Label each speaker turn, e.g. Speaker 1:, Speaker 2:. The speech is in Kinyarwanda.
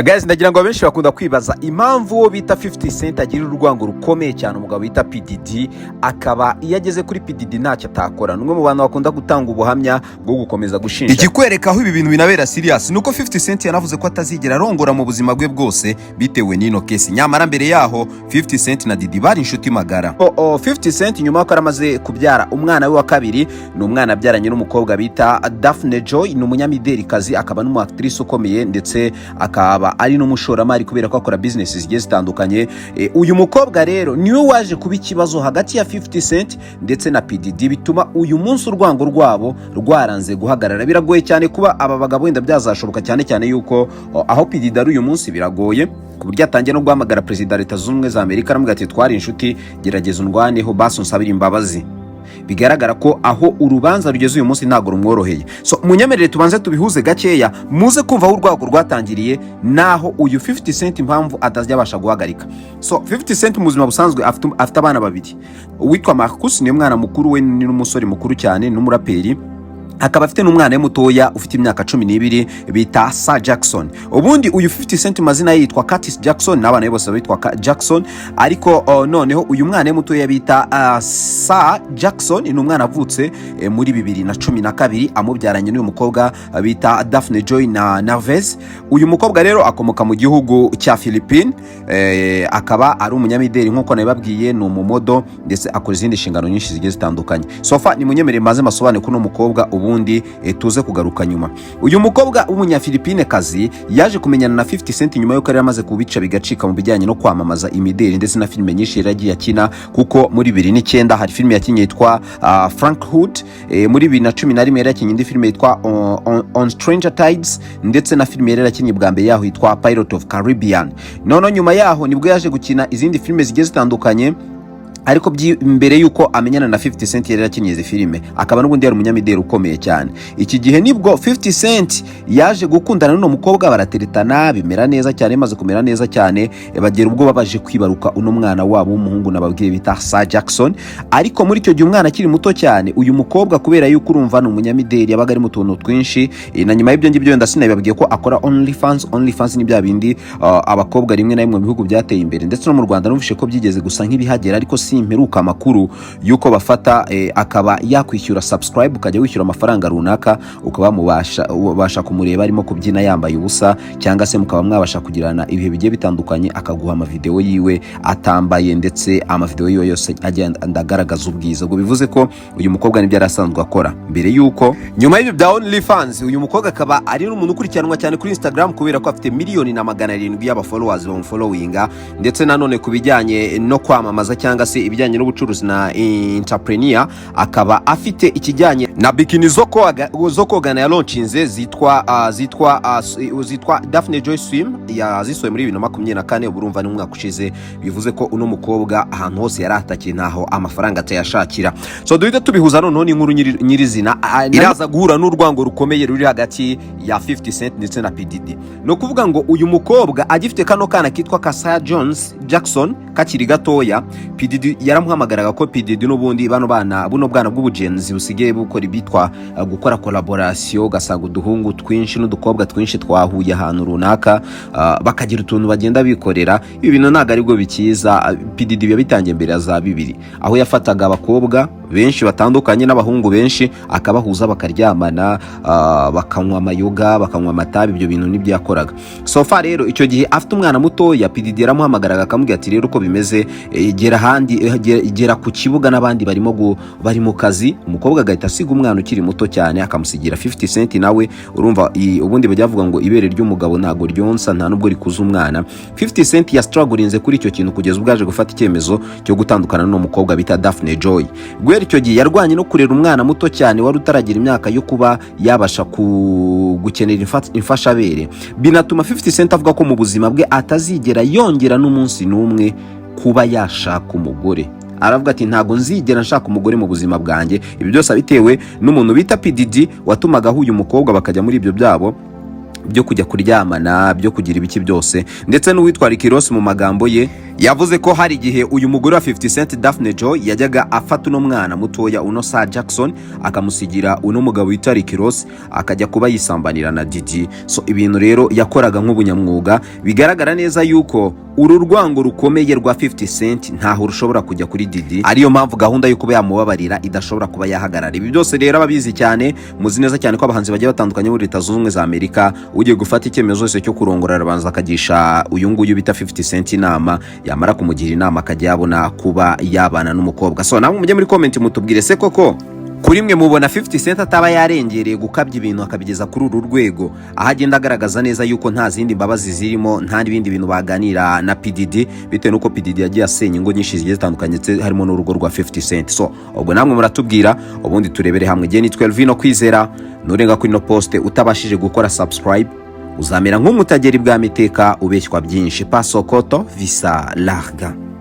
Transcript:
Speaker 1: Guys, ndagira ngo abenshi bakunda kwibaza impamvu wo bita 50 Cent agira urwango rukomeye cyane umugabo bita P.Diddy, akaba iyo ageze kuri P.Diddy ntacyo atakora. Numwe mu bantu bakunda gutanga ubuhamya bwo gukomeza gushinja.
Speaker 2: Ikikwereka aho ibi bintu binabera serious nuko 50 Cent yanavuze ko atazigera arongora mu buzima bwe bwose bitewe n'ino case. Nyamara mbere yaho 50 Cent na Diddy bari inshuti magara.
Speaker 1: 50 Cent nyuma y'uko aramaze kubyara umwana we wa kabiri, ni umwana abyaranye n'umukobwa bita Daphne Joy, ni umunyamidelikazi akaba n'umu actrice ukomeye ndetse akaba ari n'umushoramari kubera ko akora business zigiye zitandukanye. Uyu mukobwa rero niwe waje kuba ikibazo hagati ya 50 Cent ndetse na P.Diddy, bituma uyu munsi urwango rwabo rwaranze guhagarara. Biragoye cyane kuba aba bagabo wenda byazashoboka cyane yuko aho P.Diddy ari uyu munsi biragoye ku buryo atangiye no guhamagara Perezida Leta Zunze Ubumwe za Amerika aramubwira ati twari inshuti, gerageza undwaneho basi unsabire imbabazi. Bigaragara ko aho urubanza rugeze uyu munsi ntago rumworoheye. So munyemerere tubanze tubihuze gakeya muze kumva aho urwago rwatangiriye naho uyu 50 Cent impamvu atazajya abasha guhagarika. So 50 Cent mu buzima busanzwe afite abana babiri. Uwitwa Marcus ni umwana mukuru, we ni n'umusore mukuru cyane n'umuraperi. Akaba afite n'umwana mutoya ufite imyaka 12 bita Sir Jackson. Ubundi uyu 50 Cent mazina yitwa Curtis Jackson, n'abana bose bitwa Jackson, ariko noneho uyu mwana mutoya bita Sir Jackson ni umwana avutse muri 2012 amubyaranye n'uyu mukobwa bita Daphne Joy na Nervez. Uyu mukobwa rero akomoka mu gihugu cya Philippines, akaba ari umunyamideli nkuko nabibabwiye, ni umumodo ndetse akora izindi nshingano nyinshi zigiye zitandukanye. Sofa ni munyemere maze masobane kuno mukobwa ubundi tuze kugaruka nyuma. Uyu mukobwa w'umunyafilipine kazi yaje kumenyana na 50 Cent nyuma yuko yari amaze kubica bigacika mu bijyanye no kwamamaza imideli ndetse na filime nyinshi yaragiye akina, kuko muri 2009 hari filime yakinye yitwa Frankhood, muri 2011 yari yakinye indi filime yitwa On Stranger Tides, ndetse na filime yari yakinye bwa mbere yaho yitwa Pirates of Caribbean. None nyuma yaho nibwo yaje gukina izindi filime zigiye zitandukanye, ariko mbere yuko amenyana na 50 Cent yari yakinye izi filime akaba n'ubundi yari umunyamideli ukomeye cyane. Iki gihe nibwo 50 Cent yaje gukundana n'uno mukobwa, barateretana bimera neza cyane, maze kumera neza cyane bagera ubwo babaje kwibaruka uno mwana wabo w'umuhungu nababwiye bita Sir Jackson. Ariko muri icyo gihe umwana akiri muto cyane, uyu mukobwa kubera yuko urumva ni umunyamideli yabaga ari mu tuntu twinshi, na nyuma y'ibyo ngibyo wenda sinabibabwiye ko akora OnlyFans ni bya bindi abakobwa rimwe na rimwe mu bihugu byateye imbere ndetse no mu Rwanda numvishe ko byigeze gusa nk'ibihagera, ariko imperuka amakuru yuko bafata akaba yakwishyura subscribe, ukajya wishyura amafaranga runaka ukaba mubasha kumureba arimo kubyina yambaye ubusa, cyangwa se mukaba mwabasha kugirana ibihe bigiye bitandukanye, akaguha amavideo yiwe atambaye ndetse amavideo yiwe yose agenda agaragaza ubwiza. Ubwo bivuze ko uyu mukobwa nibyo yarasanzwe akora mbere yuko. Nyuma y'ibyo bya OnlyFans, uyu mukobwa akaba ari n'umuntu ukurikiranwa cyane kuri Instagram kubera ko afite 1,700,000 y'aba followers bamufollowinga, ndetse nanone kubijyanye no kwamamaza cyangwa se ibijyanye n'ubucuruzi na entrepreneur, akaba afite ikijyanye na bikini zo kogana ya launchinze zitwa Daphne Joy Swim, yazisoye muri 2024. Burumva n'umwaka ushize, bivuze ko uno mukobwa ahantu hose yaratakiye ntaho amafaranga atayashakira. So duhita tubihuza noneho n'inkuru nyirizina iraza guhura n'urwango rukomeye ruri hagati ya 50 Cent ndetse na P.Diddy. No kuvuga ngo uyu mukobwa agifite kano kana kitwa Sir Jackson kakiri gatoya, P.Diddy yaramuhamagaraga ko P.Diddy n'ubundi buno bwana bw'ubugenzi busigaye bukora ibitwa gukora collaboration, gasanga uduhungu twinshi n'udukobwa twinshi twahuye ahantu runaka, bakagira utuntu bagenda bikorera. Ibi bintu ntago ari bwo bikiza. P.Diddy yabitangiye mbere za 2000 aho yafataga abakobwa benshi batandukanye n'abahungu benshi akabahuza bakaryamana, bakanywa amayoga, bakanywa amatabi. Ibyo bintu nibyo yakoraga. So far rero icyo gihe afite umwana muto ya P.Diddy yaramuhamagaraga akamubwira ati rero uko bimeze gera ku kibuga n'abandi bari mu kazi. Umukobwa agahita asiga umwana ukiri muto cyane akamusigira 50 Cent. Nawe urumva ubundi bajya bavuga ngo ibere ry'umugabo ntago ryonsa nta nubwo rikuza umwana. 50 Cent yastrugglinze kuri icyo kintu kugeza ubwaje gufata icyemezo cyo gutandukana n'uwo mukobwa bita Daphne Joy. Guhera icyo gihe yarwanye no kurera umwana muto cyane wari utaragira imyaka yo kuba yabasha gukenera imfashabere, binatuma 50 Cent avuga ko mu buzima bwe atazigera yongera n'umunsi n'umwe kuba yashaka umugore. Aravuga ati ntago nzigera nshaka umugore mu buzima bwanjye. Ibi byose bitewe n'umuntu bita P.Diddy watumaga uyu mukobwa bakajya muri ibyo byabo byo kujya kuryamana, byo kugira ibiki byose, ndetse n'uwitwa Rick Ross mu magambo ye yavuze ko hari igihe uyu mugore wa 50 Cent Daphne Joy yajyaga afata uno mwana mutoya uno Sir Jackson akamusigira uno mugabo wita Rick akajya kuba yisambanira na Diddy. So ibintu rero yakoraga nk'ubunyamwuga, bigaragara neza yuko uru rwango rukomeye rwa 50 Cent ntaho rushobora kujya kuri Diddy, ariyo mpamvu gahunda yo kuba yamubabarira idashobora kuba yahagarara. Ibi byose rero ababizi cyane, muzi neza cyane ko abahanzi bagiye batandukanye muri Leta Zunze Ubumwe za Amerika ugiye gufata icyemezo cyo kurongora arabanza akagisha uyu nguyu bita 50 Cent inama, yamara kumugira inama akajya yabona kuba yabana n'umukobwa. So namwe mujye muri comment mutubwire se koko kuri mwe mubona 50 Cent ataba yarengereye gukabya ibintu akabigeza kuri uru rwego, aho agenda agaragaza neza yuko nta zindi mbabazi zirimo, nta n'ibindi bintu baganira na P.Diddy, bitewe nuko P.Diddy yagiye asenya ingo nyinshi zigiye zitandukanye harimo n'urugo rwa 50 Cent. So ubwo namwe muratubwira, ubundi turebere hamwe. Jye nitwa 𝐓𝐡𝐚𝐿 nurenga kuri no poste utabashije gukora subscribe uzamera nk'umutageri bwa miteka ubeshywa byinshi. Pasokoto visa larga.